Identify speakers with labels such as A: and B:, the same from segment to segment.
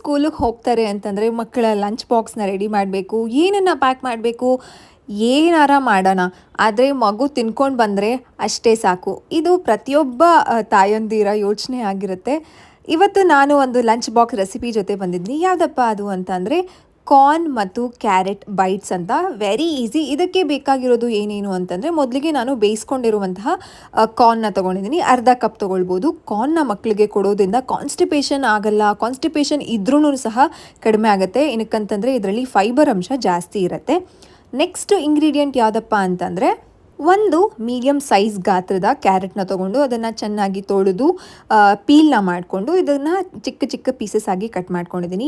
A: ಸ್ಕೂಲಿಗೆ ಹೋಗ್ತಾರೆ ಅಂತಂದರೆ ಮಕ್ಕಳ ಲಂಚ್ ಬಾಕ್ಸ್ನ ರೆಡಿ ಮಾಡಬೇಕು, ಏನನ್ನು ಪ್ಯಾಕ್ ಮಾಡಬೇಕು, ಏನಾರ ಮಾಡೋಣ, ಆದರೆ ಮಗು ತಿನ್ಕೊಂಡು ಬಂದರೆ ಅಷ್ಟೇ ಸಾಕು. ಇದು ಪ್ರತಿಯೊಬ್ಬ ತಾಯಂದಿರ ಯೋಚನೆ ಆಗಿರುತ್ತೆ. ಇವತ್ತು ನಾನು ಒಂದು ಲಂಚ್ ಬಾಕ್ಸ್ ರೆಸಿಪಿ ಜೊತೆ ಬಂದಿದ್ದೀನಿ. ಯಾವುದಪ್ಪ ಅದು ಅಂತಂದರೆ ಕಾರ್ನ್ ಮತ್ತು ಕ್ಯಾರೆಟ್ ಬೈಟ್ಸ್ ಅಂತ. Very easy. ಇದಕ್ಕೆ ಬೇಕಾಗಿರೋದು ಏನೇನು ಅಂತಂದರೆ, ಮೊದಲಿಗೆ ನಾನು ಬೇಯಿಸ್ಕೊಂಡಿರುವಂತಹ ಕಾರ್ನ್ನ ತೊಗೊಂಡಿದ್ದೀನಿ. ಅರ್ಧ ಕಪ್ ತೊಗೊಳ್ಬೋದು. ಕಾರ್ನ್ನ ಮಕ್ಕಳಿಗೆ ಕೊಡೋದ್ರಿಂದ ಕಾನ್ಸ್ಟಿಪೇಷನ್ ಆಗಲ್ಲ. ಕಾನ್ಸ್ಟಿಪೇಷನ್ ಇದ್ರೂ ಸಹ ಕಡಿಮೆ ಆಗುತ್ತೆ. ಏನಕ್ಕಂತಂದರೆ ಇದರಲ್ಲಿ ಫೈಬರ್ ಅಂಶ ಜಾಸ್ತಿ ಇರುತ್ತೆ. ನೆಕ್ಸ್ಟ್ ಇಂಗ್ರೀಡಿಯೆಂಟ್ ಯಾವುದಪ್ಪ ಅಂತಂದರೆ, ಒಂದು ಮೀಡಿಯಮ್ ಸೈಜ್ ಗಾತ್ರದ ಕ್ಯಾರೆಟ್ನ ತೊಗೊಂಡು ಅದನ್ನು ಚೆನ್ನಾಗಿ ತೊಳೆದು ಪೀಲ್ನ ಮಾಡಿಕೊಂಡು ಇದನ್ನು ಚಿಕ್ಕ ಚಿಕ್ಕ ಪೀಸಸ್ ಆಗಿ ಕಟ್ ಮಾಡ್ಕೊಂಡಿದ್ದೀನಿ.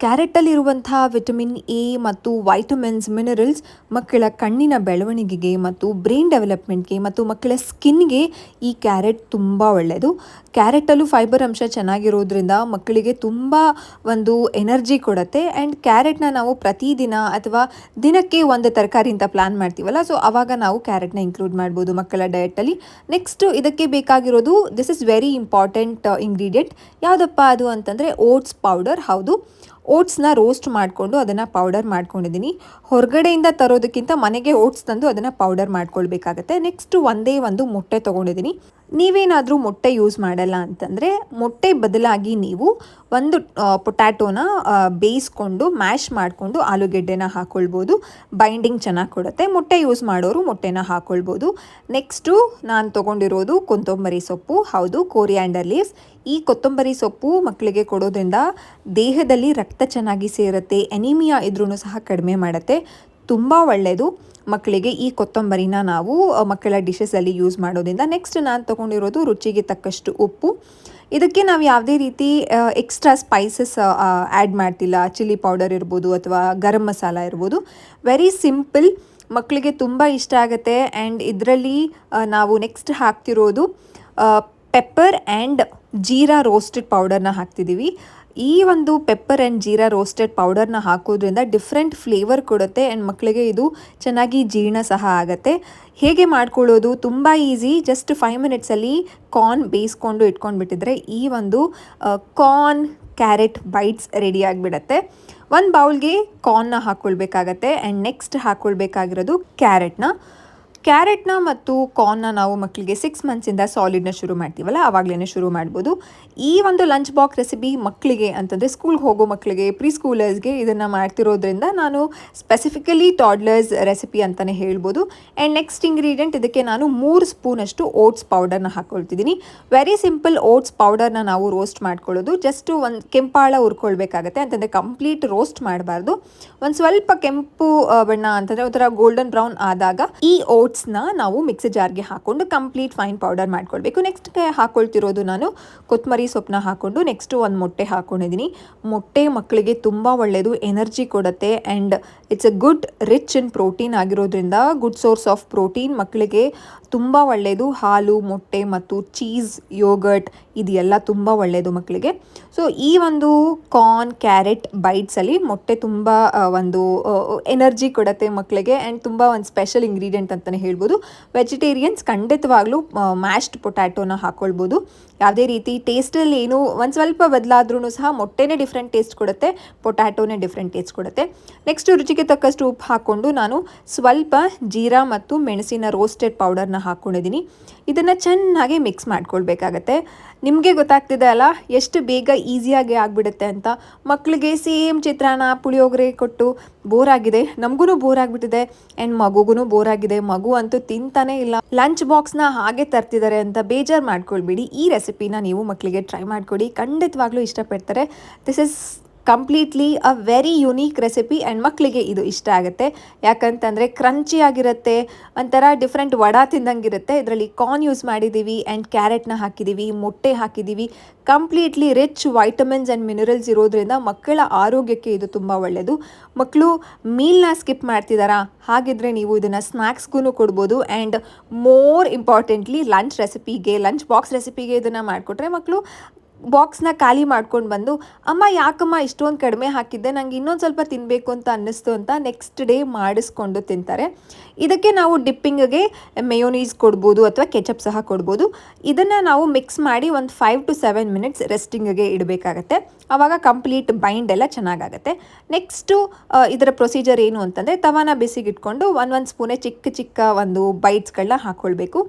A: ಕ್ಯಾರೆಟಲ್ಲಿರುವಂಥ ವಿಟಮಿನ್ ಎ ಮತ್ತು ವೈಟಮಿನ್ಸ್, ಮಿನರಲ್ಸ್ ಮಕ್ಕಳ ಕಣ್ಣಿನ ಬೆಳವಣಿಗೆಗೆ ಮತ್ತು ಬ್ರೈನ್ ಡೆವಲಪ್ಮೆಂಟ್ಗೆ ಮತ್ತು ಮಕ್ಕಳ ಸ್ಕಿನ್ಗೆ ಈ ಕ್ಯಾರೆಟ್ ತುಂಬ ಒಳ್ಳೆಯದು. ಕ್ಯಾರೆಟಲ್ಲೂ ಫೈಬರ್ ಅಂಶ ಚೆನ್ನಾಗಿರೋದ್ರಿಂದ ಮಕ್ಕಳಿಗೆ ತುಂಬ ಒಂದು ಎನರ್ಜಿ ಕೊಡುತ್ತೆ. ಆ್ಯಂಡ್ ಕ್ಯಾರೆಟ್ನ ನಾವು ಪ್ರತಿದಿನ ಅಥವಾ ದಿನಕ್ಕೆ ಒಂದು ತರಕಾರಿ ಅಂತ ಪ್ಲ್ಯಾನ್ ಮಾಡ್ತೀವಲ್ಲ, ಸೊ ಆವಾಗ ನಾವು ಕ್ಯಾರೆಟ್ನ ಇನ್ಕ್ಲೂಡ್ ಮಾಡ್ಬೋದು ಮಕ್ಕಳ ಡಯಟಲ್ಲಿ. ನೆಕ್ಸ್ಟು ಇದಕ್ಕೆ ಬೇಕಾಗಿರೋದು, this is very important ingredient. ಯಾವುದಪ್ಪ ಅದು ಅಂತಂದರೆ ಓಟ್ಸ್ ಪೌಡರ್. ಹೌದು, ಓಟ್ಸ್ನ ರೋಸ್ಟ್ ಮಾಡಿಕೊಂಡು ಅದನ್ನು ಪೌಡರ್ ಮಾಡ್ಕೊಂಡಿದ್ದೀನಿ. ಹೊರಗಡೆಯಿಂದ ತರೋದಕ್ಕಿಂತ ಮನೆಗೆ ಓಟ್ಸ್ ತಂದು ಅದನ್ನು ಪೌಡರ್ ಮಾಡ್ಕೊಳ್ಬೇಕಾಗತ್ತೆ. ನೆಕ್ಸ್ಟು ಒಂದೇ ಒಂದು ಮೊಟ್ಟೆ ತೊಗೊಂಡಿದ್ದೀನಿ. ನೀವೇನಾದರೂ ಮೊಟ್ಟೆ ಯೂಸ್ ಮಾಡಲ್ಲ ಅಂತಂದರೆ ಮೊಟ್ಟೆ ಬದಲಾಗಿ ನೀವು ಒಂದು ಪೊಟ್ಯಾಟೋನ ಬೇಯಿಸ್ಕೊಂಡು ಮ್ಯಾಶ್ ಮಾಡಿಕೊಂಡು ಆಲೂಗೆಡ್ಡೆನ ಹಾಕ್ಕೊಳ್ಬೋದು. ಬೈಂಡಿಂಗ್ ಚೆನ್ನಾಗಿ ಕೊಡುತ್ತೆ. ಮೊಟ್ಟೆ ಯೂಸ್ ಮಾಡೋರು ಮೊಟ್ಟೆನ ಹಾಕ್ಕೊಳ್ಬೋದು. ನೆಕ್ಸ್ಟು ನಾನು ತೊಗೊಂಡಿರೋದು ಕೊತ್ತಂಬರಿ ಸೊಪ್ಪು. ಹೌದು, ಕೋರಿಯಾಂಡರ್ ಲೀವ್ಸ್. ಈ ಕೊತ್ತಂಬರಿ ಸೊಪ್ಪು ಮಕ್ಕಳಿಗೆ ಕೊಡೋದ್ರಿಂದ ದೇಹದಲ್ಲಿ ರಕ್ತ ಚೆನ್ನಾಗಿ ಸೇರುತ್ತೆ. ಎನಿಮಿಯಾ ಇದ್ರೂ ಸಹ ಕಡಿಮೆ ಮಾಡುತ್ತೆ. ತುಂಬ ಒಳ್ಳೆಯದು ಮಕ್ಕಳಿಗೆ ಈ ಕೊತ್ತಂಬರಿನ ನಾವು ಮಕ್ಕಳ ಡಿಶಸಲ್ಲಿ ಯೂಸ್ ಮಾಡೋದ್ರಿಂದ. ನೆಕ್ಸ್ಟ್ ನಾನು ತೊಗೊಂಡಿರೋದು ರುಚಿಗೆ ತಕ್ಕಷ್ಟು ಉಪ್ಪು. ಇದಕ್ಕೆ ನಾವು ಯಾವುದೇ ರೀತಿ ಎಕ್ಸ್ಟ್ರಾ ಸ್ಪೈಸಸ್ ಆ್ಯಡ್ ಮಾಡ್ತಿಲ್ಲ. ಚಿಲ್ಲಿ ಪೌಡರ್ ಇರ್ಬೋದು ಅಥವಾ ಗರಂ ಮಸಾಲ ಇರ್ಬೋದು. ವೆರಿ ಸಿಂಪಲ್, ಮಕ್ಕಳಿಗೆ ತುಂಬ ಇಷ್ಟ ಆಗುತ್ತೆ. ಆ್ಯಂಡ್ ಇದರಲ್ಲಿ ನಾವು ನೆಕ್ಸ್ಟ್ ಹಾಕ್ತಿರೋದು ಪೆಪ್ಪರ್ ಆ್ಯಂಡ್ ಜೀರಾ ರೋಸ್ಟೆಡ್ ಪೌಡರ್ನ ಹಾಕ್ತಿದ್ದೀವಿ. ಈ ಒಂದು ಪೆಪ್ಪರ್ ಆ್ಯಂಡ್ ಜೀರಾ ರೋಸ್ಟೆಡ್ ಪೌಡರ್ನ ಹಾಕೋದ್ರಿಂದ ಡಿಫ್ರೆಂಟ್ ಫ್ಲೇವರ್ ಕೊಡುತ್ತೆ. ಆ್ಯಂಡ್ ಮಕ್ಕಳಿಗೆ ಇದು ಚೆನ್ನಾಗಿ ಜೀರ್ಣ ಸಹ ಆಗುತ್ತೆ. ಹೇಗೆ ಮಾಡ್ಕೊಳ್ಳೋದು? ತುಂಬ ಈಸಿ. ಜಸ್ಟ್ 5 ಮಿನಿಟ್ಸಲ್ಲಿ ಕಾರ್ನ್ ಬೇಯಿಸ್ಕೊಂಡು ಇಟ್ಕೊಂಡ್ಬಿಟ್ಟಿದ್ರೆ ಈ ಒಂದು ಕಾರ್ನ್ ಕ್ಯಾರೆಟ್ ಬೈಟ್ಸ್ ರೆಡಿ ಆಗಿಬಿಡತ್ತೆ. ಒಂದು ಬೌಲ್ಗೆ ಕಾರ್ನ್ನ ಹಾಕ್ಕೊಳ್ಬೇಕಾಗತ್ತೆ. ಆ್ಯಂಡ್ ನೆಕ್ಸ್ಟ್ ಹಾಕ್ಕೊಳ್ಬೇಕಾಗಿರೋದು ಕ್ಯಾರೆಟ್ನ ಮತ್ತು ಕಾರ್ನ್ನ ನಾವು ಮಕ್ಕಳಿಗೆ 6 ಮಂತ್ಸಿಂದ ಸಾಲಿಡ್ನ ಶುರು ಮಾಡ್ತೀವಲ್ಲ, ಆವಾಗಲೇ ಶುರು ಮಾಡ್ಬೋದು. ಈ ಒಂದು ಲಂಚ್ ಬಾಕ್ಸ್ ರೆಸಿಪಿ ಮಕ್ಕಳಿಗೆ ಅಂತಂದರೆ ಸ್ಕೂಲ್ಗೆ ಹೋಗೋ ಮಕ್ಕಳಿಗೆ, ಪ್ರೀ ಸ್ಕೂಲರ್ಸ್ಗೆ ಇದನ್ನು ಮಾಡ್ತಿರೋದ್ರಿಂದ ನಾನು ಸ್ಪೆಸಿಫಿಕಲಿ ಟಾಡ್ಲರ್ಸ್ ರೆಸಿಪಿ ಅಂತಲೇ ಹೇಳ್ಬೋದು. ಆ್ಯಂಡ್ ನೆಕ್ಸ್ಟ್ ಇಂಗ್ರೀಡಿಯೆಂಟ್, ಇದಕ್ಕೆ ನಾನು 3 ಸ್ಪೂನಷ್ಟು ಓಟ್ಸ್ ಪೌಡರ್ನ ಹಾಕ್ಕೊಳ್ತಿದ್ದೀನಿ. Very simple. ಓಟ್ಸ್ ಪೌಡರ್ನ ನಾವು ರೋಸ್ಟ್ ಮಾಡ್ಕೊಳ್ಳೋದು. ಜಸ್ಟು ಒಂದು ಕೆಂಪಾಳ ಹುರ್ಕೊಳ್ಬೇಕಾಗತ್ತೆ. ಅಂತಂದರೆ ಕಂಪ್ಲೀಟ್ ರೋಸ್ಟ್ ಮಾಡಬಾರ್ದು. ಒಂದು ಸ್ವಲ್ಪ ಕೆಂಪು ಬಣ್ಣ ಅಂತಂದರೆ ಒಂಥರ ಗೋಲ್ಡನ್ ಬ್ರೌನ್ ಆದಾಗ ಈ ಓಟ್ಸ್ನ ನಾವು ಮಿಕ್ಸಿ ಜಾರ್ಗೆ ಹಾಕ್ಕೊಂಡು ಕಂಪ್ಲೀಟ್ ಫೈನ್ ಪೌಡರ್ ಮಾಡ್ಕೊಳ್ಬೇಕು. ನೆಕ್ಸ್ಟ್ ಹಾಕ್ಕೊಳ್ತಿರೋದು ನಾನು ಕೊತ್ತಂಬರಿ ಸೊಪ್ಪನ್ನ ಹಾಕ್ಕೊಂಡು ನೆಕ್ಸ್ಟು ಒಂದು ಮೊಟ್ಟೆ ಹಾಕ್ಕೊಂಡಿದ್ದೀನಿ. ಮೊಟ್ಟೆ ಮಕ್ಕಳಿಗೆ ತುಂಬ ಒಳ್ಳೆಯದು, ಎನರ್ಜಿ ಕೊಡುತ್ತೆ. And it's A good rich in protein ಆಗಿರೋದ್ರಿಂದ ಗುಡ್ ಸೋರ್ಸ್ ಆಫ್ ಪ್ರೋಟೀನ್ ಮಕ್ಕಳಿಗೆ ತುಂಬ ಒಳ್ಳೆಯದು. ಹಾಲು, ಮೊಟ್ಟೆ ಮತ್ತು ಚೀಸ್, ಯೋಗರ್ಟ್ ಇದೆಲ್ಲ ತುಂಬ ಒಳ್ಳೆಯದು ಮಕ್ಕಳಿಗೆ. ಸೊ ಈ ಒಂದು ಕಾರ್ನ್ ಕ್ಯಾರೆಟ್ ಬೈಟ್ಸಲ್ಲಿ ಮೊಟ್ಟೆ ತುಂಬ ಒಂದು ಎನರ್ಜಿ ಕೊಡುತ್ತೆ ಮಕ್ಕಳಿಗೆ. ಆ್ಯಂಡ್ ತುಂಬ ಒಂದು ಸ್ಪೆಷಲ್ ಇಂಗ್ರೀಡಿಯೆಂಟ್ ಅಂತಲೇ ಹೇಳ್ಬೋದು. ವೆಜಿಟೇರಿಯನ್ಸ್ ಖಂಡಿತವಾಗ್ಲೂ ಮ್ಯಾಶ್ಡ್ ಪೊಟ್ಯಾಟೋನ ಹಾಕ್ಕೊಳ್ಬೋದು. ಯಾವುದೇ ರೀತಿ ಟೇಸ್ಟಲ್ಲಿ ಏನು ಒಂದು ಸ್ವಲ್ಪ ಬದಲಾದ್ರೂ ಸಹ ಮೊಟ್ಟೆನೇ ಡಿಫ್ರೆಂಟ್ ಟೇಸ್ಟ್ ಕೊಡುತ್ತೆ, ಪೊಟ್ಯಾಟೋನೇ ಡಿಫ್ರೆಂಟ್ ಟೇಸ್ಟ್ ಕೊಡುತ್ತೆ. ನೆಕ್ಸ್ಟ್ ರುಚಿಗೆ ತಕ್ಕಷ್ಟು ಉಪ್ಪು ಹಾಕ್ಕೊಂಡು ನಾನು ಸ್ವಲ್ಪ ಜೀರಾ ಮತ್ತು ಮೆಣಸಿನ ರೋಸ್ಟೆಡ್ ಪೌಡರ್ನ ಹಾಕ್ಕೊಂಡಿದ್ದೀನಿ. ಇದನ್ನು ಚೆನ್ನಾಗಿ ಮಿಕ್ಸ್ ಮಾಡ್ಕೊಳ್ಬೇಕಾಗತ್ತೆ. ನಿಮಗೆ ಗೊತ್ತಾಗ್ತಿದೆ ಅಲ್ಲ ಎಷ್ಟು ಬೇಗ ಈಸಿಯಾಗಿ ಆಗಿಬಿಡುತ್ತೆ ಅಂತ. ಮಕ್ಕಳಿಗೆ ಸೇಮ್ ಚಿತ್ರಾನ್ನ, ಪುಳಿಯೋಗರೆ ಕೊಟ್ಟು ಬೋರ್ ಆಗಿದೆ, ನಮಗೂ ಬೋರ್ ಆಗಿಬಿಟ್ಟಿದೆ ಆ್ಯಂಡ್ ಮಗುಗೂ ಬೋರ್ ಆಗಿದೆ. ಮಗು ಅಂತೂ ತಿಂತಾನೇ ಇಲ್ಲ. ಲಂಚ್ ಬಾಕ್ಸ್ನ ಹಾಗೆ ತರ್ತಿದ್ದಾರೆ ಅಂತ ಬೇಜಾರು ಮಾಡ್ಕೊಳ್ಬೇಡಿ. ಈ ರೆಸಿಪಿನ ನೀವು ಮಕ್ಕಳಿಗೆ ಟ್ರೈ ಮಾಡಿಕೊಡಿ, ಖಂಡಿತವಾಗ್ಲೂ ಇಷ್ಟಪಡ್ತಾರೆ. This is completely a very unique recipe. And ಮಕ್ಕಳಿಗೆ ಇದು ಇಷ್ಟ ಆಗುತ್ತೆ. ಯಾಕಂತಂದರೆ ಕ್ರಂಚಿ ಆಗಿರುತ್ತೆ, ಒಂಥರ ಡಿಫ್ರೆಂಟ್ ವಡಾ ತಿಂದಂಗಿರುತ್ತೆ. ಇದರಲ್ಲಿ ಕಾರ್ನ್ ಯೂಸ್ ಮಾಡಿದ್ದೀವಿ ಆ್ಯಂಡ್ ಕ್ಯಾರೆಟ್ನ ಹಾಕಿದ್ದೀವಿ, ಮೊಟ್ಟೆ ಹಾಕಿದ್ದೀವಿ. Completely rich vitamins and minerals ಇರೋದ್ರಿಂದ ಮಕ್ಕಳ ಆರೋಗ್ಯಕ್ಕೆ ಇದು ತುಂಬ ಒಳ್ಳೆಯದು. ಮಕ್ಕಳು ಮೀಲ್ನ ಸ್ಕಿಪ್ ಮಾಡ್ತಿದ್ದಾರಾ? ಹಾಗಿದ್ರೆ ನೀವು ಇದನ್ನು ಸ್ನ್ಯಾಕ್ಸ್ಗೂ ಕೊಡ್ಬೋದು. And more importantly lunch box ರೆಸಿಪಿಗೆ ಇದನ್ನು ಮಾಡಿಕೊಟ್ರೆ ಮಕ್ಕಳು ಬಾಕ್ಸ್ನ ಖಾಲಿ ಮಾಡ್ಕೊಂಡು ಬಂದು, ಅಮ್ಮ ಯಾಕಮ್ಮ ಇಷ್ಟೊಂದು ಕಡಿಮೆ ಹಾಕಿದ್ದೆ, ನಂಗೆ ಇನ್ನೊಂದು ಸ್ವಲ್ಪ ತಿನ್ನಬೇಕು ಅಂತ ಅನ್ನಿಸ್ತು ಅಂತ ನೆಕ್ಸ್ಟ್ ಡೇ ಮಾಡಿಸ್ಕೊಂಡು ತಿಂತಾರೆ. ಇದಕ್ಕೆ ನಾವು ಡಿಪ್ಪಿಂಗ್ಗೆ ಮೇಯೋನೀಸ್ ಕೊಡ್ಬೋದು ಅಥವಾ ಕೆಚಪ್ ಸಹ ಕೊಡ್ಬೋದು. ಇದನ್ನು ನಾವು ಮಿಕ್ಸ್ ಮಾಡಿ ಒಂದು 5 to 7 ಮಿನಿಟ್ಸ್ ರೆಸ್ಟಿಂಗ್ಗೆ ಇಡಬೇಕಾಗತ್ತೆ. ಆವಾಗ ಕಂಪ್ಲೀಟ್ ಬೈಂಡ್ ಎಲ್ಲ ಚೆನ್ನಾಗಾಗತ್ತೆ. ನೆಕ್ಸ್ಟು ಇದರ ಪ್ರೊಸೀಜರ್ ಏನು ಅಂತಂದರೆ, ತವಾನ ಬಿಸಿಗಿಟ್ಕೊಂಡು ಒಂದು ಸ್ಪೂನೇ ಚಿಕ್ಕ ಚಿಕ್ಕ ಒಂದು ಬೈಟ್ಸ್ಗಳನ್ನ ಹಾಕ್ಕೊಳ್ಬೇಕು.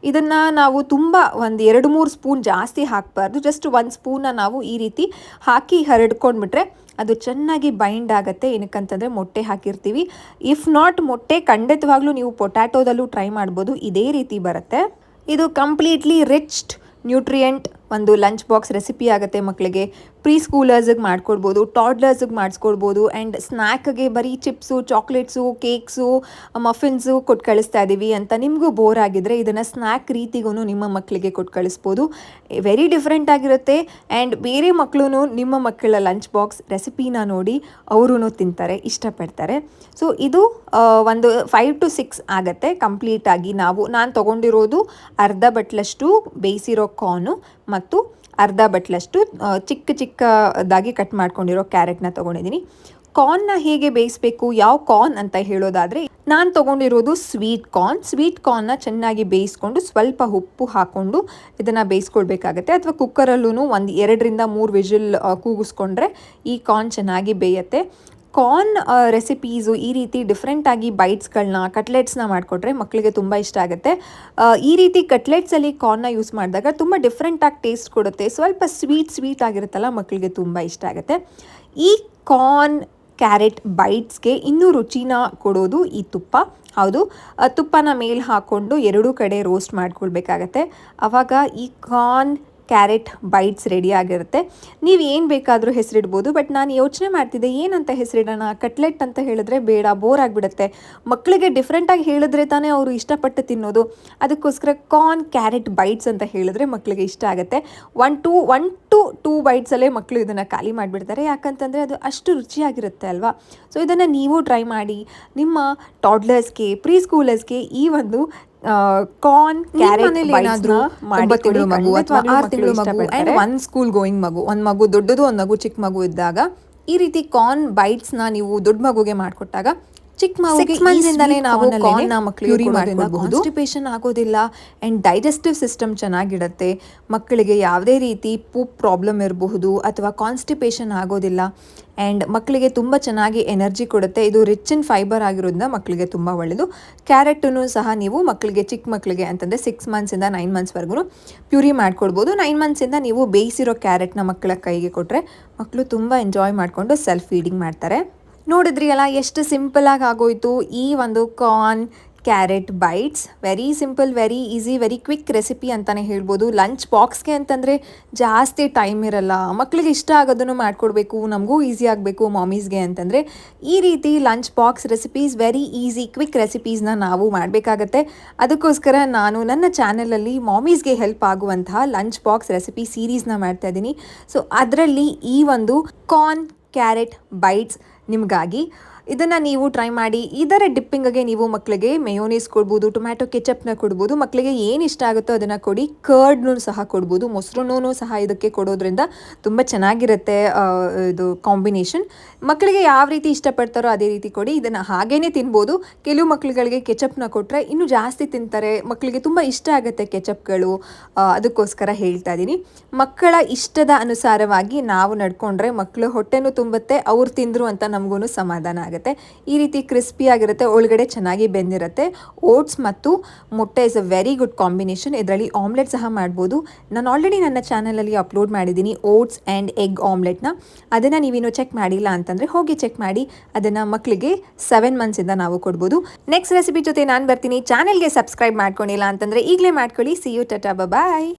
A: ಇದನ್ನು ನಾವು ತುಂಬ ಒಂದು 2-3 ಸ್ಪೂನ್ ಜಾಸ್ತಿ ಹಾಕಬಾರ್ದು. ಜಸ್ಟ್ 1 ಸ್ಪೂನ್ನ ನಾವು ಈ ರೀತಿ ಹಾಕಿ ಹರಡ್ಕೊಂಡ್ಬಿಟ್ರೆ ಅದು ಚೆನ್ನಾಗಿ ಬೈಂಡ್ ಆಗುತ್ತೆ. ಏನಕ್ಕಂತಂದರೆ ಮೊಟ್ಟೆ ಹಾಕಿರ್ತೀವಿ. ಇಫ್ ನಾಟ್ ಮೊಟ್ಟೆ ಖಂಡಿತವಾಗ್ಲೂ ನೀವು ಪೊಟ್ಯಾಟೋದಲ್ಲೂ ಟ್ರೈ ಮಾಡ್ಬೋದು, ಇದೇ ರೀತಿ ಬರುತ್ತೆ. ಇದು ಕಂಪ್ಲೀಟ್ಲಿ ರಿಚ್ಡ್ ನ್ಯೂಟ್ರಿಯೆಂಟ್ ಒಂದು ಲಂಚ್ ಬಾಕ್ಸ್ ರೆಸಿಪಿ ಆಗುತ್ತೆ. ಮಕ್ಕಳಿಗೆ ಪ್ರೀ ಸ್ಕೂಲರ್ಸಿಗೆ ಮಾಡ್ಕೊಡ್ಬೋದು, ಟಾಡ್ಲರ್ಸಿಗೆ ಮಾಡಿಸ್ಕೊಡ್ಬೋದು. ಆ್ಯಂಡ್ ಸ್ನ್ಯಾಕ್ಗೆ ಬರೀ ಚಿಪ್ಸು, ಚಾಕ್ಲೇಟ್ಸು, ಕೇಕ್ಸು, ಮಫಿನ್ಸು ಕೊಟ್ಟು ಕಳಿಸ್ತಾ ಇದ್ದೀವಿ ಅಂತ ನಿಮಗೂ ಬೋರ್ ಆಗಿದ್ರೆ ಇದನ್ನು ಸ್ನ್ಯಾಕ್ ರೀತಿಗೂ ನಿಮ್ಮ ಮಕ್ಕಳಿಗೆ ಕೊಟ್ಟು ಕಳಿಸ್ಬೋದು. ವೆರಿ ಡಿಫ್ರೆಂಟ್ ಆಗಿರುತ್ತೆ. ಆ್ಯಂಡ್ ಬೇರೆ ಮಕ್ಕಳು ನಿಮ್ಮ ಮಕ್ಕಳ ಲಂಚ್ ಬಾಕ್ಸ್ ರೆಸಿಪಿನ ನೋಡಿ ಅವರೂ ತಿಂತಾರೆ, ಇಷ್ಟಪಡ್ತಾರೆ. ಸೊ ಇದು ಒಂದು 5 to 6 ಆಗುತ್ತೆ ಕಂಪ್ಲೀಟಾಗಿ. ನಾನು ತೊಗೊಂಡಿರೋದು ಅರ್ಧ ಬಟ್ಲಷ್ಟು ಬೇಯಿಸಿರೋ ಕಾರ್ನು ಮತ್ತು ಅರ್ಧ ಬಟ್ಲಷ್ಟು ಚಿಕ್ಕ ಚಿಕ್ಕದಾಗಿ ಕಟ್ ಮಾಡ್ಕೊಂಡಿರೋ ಕ್ಯಾರೆಟ್ನ ತೊಗೊಂಡಿದ್ದೀನಿ. ಕಾರ್ನ್ನ ಹೇಗೆ ಬೇಯಿಸಬೇಕು, ಯಾವ ಕಾರ್ನ್ ಅಂತ ಹೇಳೋದಾದರೆ, ನಾನು ತೊಗೊಂಡಿರೋದು ಸ್ವೀಟ್ ಕಾರ್ನ್ನ ಚೆನ್ನಾಗಿ ಬೇಯಿಸ್ಕೊಂಡು ಸ್ವಲ್ಪ ಉಪ್ಪು ಹಾಕ್ಕೊಂಡು ಇದನ್ನು ಬೇಯಿಸ್ಕೊಳ್ಬೇಕಾಗತ್ತೆ. ಅಥವಾ ಕುಕ್ಕರಲ್ಲೂ ಒಂದು 2 to 3 ವಿಜಿಲ್ ಕೂಗಿಸ್ಕೊಂಡ್ರೆ ಈ ಕಾರ್ನ್ ಚೆನ್ನಾಗಿ ಬೇಯುತ್ತೆ. ಕಾರ್ನ್ ರೆಸಿಪೀಸು ಈ ರೀತಿ ಡಿಫ್ರೆಂಟಾಗಿ ಬೈಟ್ಸ್ಗಳನ್ನ, ಕಟ್ಲೆಟ್ಸ್ನ ಮಾಡಿಕೊಟ್ರೆ ಮಕ್ಕಳಿಗೆ ತುಂಬ ಇಷ್ಟ ಆಗುತ್ತೆ. ಈ ರೀತಿ ಕಟ್ಲೆಟ್ಸಲ್ಲಿ ಕಾರ್ನ್ನ ಯೂಸ್ ಮಾಡಿದಾಗ ತುಂಬ ಡಿಫ್ರೆಂಟಾಗಿ ಟೇಸ್ಟ್ ಕೊಡುತ್ತೆ. ಸ್ವಲ್ಪ ಸ್ವೀಟ್ ಆಗಿರುತ್ತಲ್ಲ, ಮಕ್ಕಳಿಗೆ ತುಂಬ ಇಷ್ಟ ಆಗುತ್ತೆ. ಈ ಕಾರ್ನ್ ಕ್ಯಾರೆಟ್ ಬೈಟ್ಸ್ಗೆ ಇನ್ನೂ ರುಚಿನ ಕೊಡೋದು ಈ ತುಪ್ಪ. ಹೌದು, ತುಪ್ಪನ ಮೇಲೆ ಹಾಕ್ಕೊಂಡು 2 ಕಡೆ ರೋಸ್ಟ್ ಮಾಡ್ಕೊಳ್ಬೇಕಾಗತ್ತೆ. ಆವಾಗ ಈ ಕಾರ್ನ್ ಕ್ಯಾರೆಟ್ ಬೈಟ್ಸ್ ರೆಡಿ ಆಗಿರುತ್ತೆ. ನೀವು ಏನು ಬೇಕಾದರೂ ಹೆಸರಿಡ್ಬೋದು. ಬಟ್ ನಾನು ಯೋಚನೆ ಮಾಡ್ತಿದ್ದೆ ಏನಂತ ಹೆಸರಿಡೋಣ, ಕಟ್ಲೆಟ್ ಅಂತ ಹೇಳಿದ್ರೆ ಬೇಡ, ಬೋರ್ ಆಗಿಬಿಡುತ್ತೆ. ಮಕ್ಕಳಿಗೆ ಡಿಫ್ರೆಂಟಾಗಿ ಹೇಳಿದ್ರೆ ತಾನೇ ಅವರು ಇಷ್ಟಪಟ್ಟು ತಿನ್ನೋದು. ಅದಕ್ಕೋಸ್ಕರ ಕಾರ್ನ್ ಕ್ಯಾರೆಟ್ ಬೈಟ್ಸ್ ಅಂತ ಹೇಳಿದ್ರೆ ಮಕ್ಕಳಿಗೆ ಇಷ್ಟ ಆಗುತ್ತೆ. 1 to 2 ಬೈಟ್ಸಲ್ಲೇ ಮಕ್ಕಳು ಇದನ್ನು ಖಾಲಿ ಮಾಡಿಬಿಡ್ತಾರೆ. ಯಾಕಂತಂದರೆ ಅದು ಅಷ್ಟು ರುಚಿಯಾಗಿರುತ್ತೆ ಅಲ್ವಾ. ಸೊ ಇದನ್ನು ನೀವು ಟ್ರೈ ಮಾಡಿ. ನಿಮ್ಮ ಟಾಡ್ಲರ್ಸ್ಗೆ, ಪ್ರೀ ಸ್ಕೂಲರ್ಸ್ಗೆ ಈ ಒಂದು ಕಾರ್ನ್ ಕ್ಯಾರೆಟ್ ಏನಾದರೂ 9 ತಿಂಗಳು ಮಗು ಅಥವಾ 6 ತಿಂಗಳು ಮಗು ಆ್ಯಂಡ್ 1 ಸ್ಕೂಲ್ ಗೋಯಿಂಗ್ ಮಗು, ಒಂದು ಮಗು ದೊಡ್ಡದು, ಒಂದು ಮಗು ಚಿಕ್ಕ ಮಗು ಇದ್ದಾಗ ಈ ರೀತಿ ಕಾರ್ನ್ ಬೈಟ್ಸ್ನ ನೀವು ದೊಡ್ಡ ಮಗುಗೆ ಮಾಡಿಕೊಟ್ಟಾಗ, ಚಿಕ್ಕ ಮಗುಗೆ 6 ಮಂತ್ಸಿಂದಲೇ ನಾವು ಕಾರ್ನ್ನ ಮಕ್ಕಳಿಗೆ ಮಾಡಿಕೊಡಬಹುದು. ಕಾನ್ಸ್ಟಿಪೇಷನ್ ಆಗೋದಿಲ್ಲ ಆ್ಯಂಡ್ ಡೈಜೆಸ್ಟಿವ್ ಸಿಸ್ಟಮ್ ಚೆನ್ನಾಗಿಡುತ್ತೆ. ಮಕ್ಕಳಿಗೆ ಯಾವುದೇ ರೀತಿ ಪೂಪ್ ಪ್ರಾಬ್ಲಮ್ ಇರಬಹುದು ಅಥವಾ ಕಾನ್ಸ್ಟಿಪೇಷನ್ ಆಗೋದಿಲ್ಲ. ಆ್ಯಂಡ್ ಮಕ್ಕಳಿಗೆ ತುಂಬ ಚೆನ್ನಾಗಿ ಎನರ್ಜಿ ಕೊಡುತ್ತೆ. ಇದು ರಿಚ್ ಇನ್ ಫೈಬರ್ ಆಗಿರೋದ್ರಿಂದ ಮಕ್ಕಳಿಗೆ ತುಂಬ ಒಳ್ಳೆಯದು. ಕ್ಯಾರೆಟನ್ನು ಸಹ ನೀವು ಮಕ್ಕಳಿಗೆ, ಚಿಕ್ಕ ಮಕ್ಕಳಿಗೆ ಅಂತಂದರೆ 6 ಮಂತ್ಸಿಂದ 9 ಮಂತ್ಸ್ವರೆಗೂ ಪ್ಯೂರಿ ಮಾಡ್ಕೊಡ್ಬೋದು. 9 ಮಂತ್ಸಿಂದ ನೀವು ಬೇಯಿಸಿರೋ ಕ್ಯಾರೆಟ್ನ ಮಕ್ಕಳ ಕೈಗೆ ಕೊಟ್ಟರೆ ಮಕ್ಕಳು ತುಂಬ ಎಂಜಾಯ್ ಮಾಡಿಕೊಂಡು ಸೆಲ್ಫ್ ಫೀಡಿಂಗ್ ಮಾಡ್ತಾರೆ. ನೋಡಿದ್ರಿ ಅಲ್ಲ, ಎಷ್ಟು ಸಿಂಪಲಾಗಿ ಆಗೋಯ್ತು ಈ ಒಂದು corn carrot bites. Very simple, very easy, very quick recipe ಅಂತಲೇ ಹೇಳ್ಬೋದು. ಲಂಚ್ ಬಾಕ್ಸ್ಗೆ ಅಂತಂದರೆ ಜಾಸ್ತಿ ಟೈಮ್ ಇರಲ್ಲ, ಮಕ್ಕಳಿಗೆ ಇಷ್ಟ ಆಗೋದನ್ನು ಮಾಡಿಕೊಡ್ಬೇಕು, ನಮಗೂ ಈಸಿ ಆಗಬೇಕು ಮಾಮೀಸ್ಗೆ ಅಂತಂದರೆ ಈ ರೀತಿ lunch box recipes, very easy quick ರೆಸಿಪೀಸ್ನ ನಾವು ಮಾಡಬೇಕಾಗತ್ತೆ. ಅದಕ್ಕೋಸ್ಕರ ನಾನು ನನ್ನ ಚಾನಲಲ್ಲಿ ಮಾಮೀಸ್ಗೆ ಹೆಲ್ಪ್ ಆಗುವಂತಹ ಲಂಚ್ ಬಾಕ್ಸ್ ರೆಸಿಪಿ ಸೀರೀಸ್ನ ಮಾಡ್ತಾಯಿದ್ದೀನಿ. ಸೊ ಅದರಲ್ಲಿ ಈ ಒಂದು ಕಾರ್ನ್ ಕ್ಯಾರೆಟ್ ಬೈಟ್ಸ್ ನಿಮಗಾಗಿ. ಇದನ್ನು ನೀವು ಟ್ರೈ ಮಾಡಿ. ಇದರ ಡಿಪ್ಪಿಂಗ್ಗೆ ನೀವು ಮಕ್ಕಳಿಗೆ ಮೇಯೋನೀಸ್ ಕೊಡ್ಬೋದು, ಟೊಮ್ಯಾಟೊ ಕೆಚಪ್ನ ಕೊಡ್ಬೋದು. ಮಕ್ಕಳಿಗೆ ಏನು ಇಷ್ಟ ಆಗುತ್ತೋ ಅದನ್ನು ಕೊಡಿ. ಕರ್ಡ್ನೂ ಸಹ ಕೊಡ್ಬೋದು, ಮೊಸರನ್ನೂ ಸಹ ಇದಕ್ಕೆ ಕೊಡೋದ್ರಿಂದ ತುಂಬ ಚೆನ್ನಾಗಿರುತ್ತೆ ಇದು ಕಾಂಬಿನೇಷನ್. ಮಕ್ಕಳಿಗೆ ಯಾವ ರೀತಿ ಇಷ್ಟಪಡ್ತಾರೋ ಅದೇ ರೀತಿ ಕೊಡಿ. ಇದನ್ನು ಹಾಗೇ ತಿನ್ಬೋದು. ಕೆಲವು ಮಕ್ಕಳುಗಳಿಗೆ ಕೆಚಪ್ನ ಕೊಟ್ಟರೆ ಇನ್ನೂ ಜಾಸ್ತಿ ತಿಂತಾರೆ, ಮಕ್ಕಳಿಗೆ ತುಂಬ ಇಷ್ಟ ಆಗುತ್ತೆ ಕೆಚಪ್ಗಳು. ಅದಕ್ಕೋಸ್ಕರ ಹೇಳ್ತಾ ಇದ್ದೀನಿ. ಮಕ್ಕಳ ಇಷ್ಟದ ಅನುಸಾರವಾಗಿ ನಾವು ನಡ್ಕೊಂಡ್ರೆ ಮಕ್ಕಳು ಹೊಟ್ಟೆನೂ ತುಂಬುತ್ತೆ, ಅವ್ರು ತಿಂದರು ಅಂತ ನಮಗೂ ಸಮಾಧಾನ ಆಗುತ್ತೆ. ಈ ರೀತಿ ಕ್ರಿಸ್ಪಿ ಆಗಿರುತ್ತೆ, ಒಳಗಡೆ ಚೆನ್ನಾಗಿ ಬೆಂದಿರುತ್ತೆ. ಓಟ್ಸ್ ಮತ್ತು ಮೊಟ್ಟೆ is a very good combination. ಇದರಲ್ಲಿ ಆಮ್ಲೆಟ್ ಸಹ ಮಾಡ್ಬೋದು. ನಾನು ಆಲ್ರೆಡಿ ನನ್ನ ಚಾನಲಲ್ಲಿ ಅಪ್ಲೋಡ್ ಮಾಡಿದ್ದೀನಿ ಓಟ್ಸ್ ಆ್ಯಂಡ್ ಎಗ್ ಆಮ್ಲೆಟ್ನ. ಅದನ್ನು ನೀವೇನೋ ಚೆಕ್ ಮಾಡಿಲ್ಲ ಅಂತಂದರೆ ಹೋಗಿ ಚೆಕ್ ಮಾಡಿ. ಅದನ್ನು ಮಕ್ಕಳಿಗೆ 7 ಮಂತ್ಸಿಂದ ನಾವು ಕೊಡ್ಬೋದು. ನೆಕ್ಸ್ಟ್ ರೆಸಿಪಿ ಜೊತೆ ನಾನು ಬರ್ತೀನಿ. ಚಾನಲ್ಗೆ ಸಬ್ಸ್ಕ್ರೈಬ್ ಮಾಡ್ಕೊಂಡಿಲ್ಲ ಅಂತಂದರೆ ಈಗಲೇ ಮಾಡ್ಕೊಳ್ಳಿ. See you, tata, bye.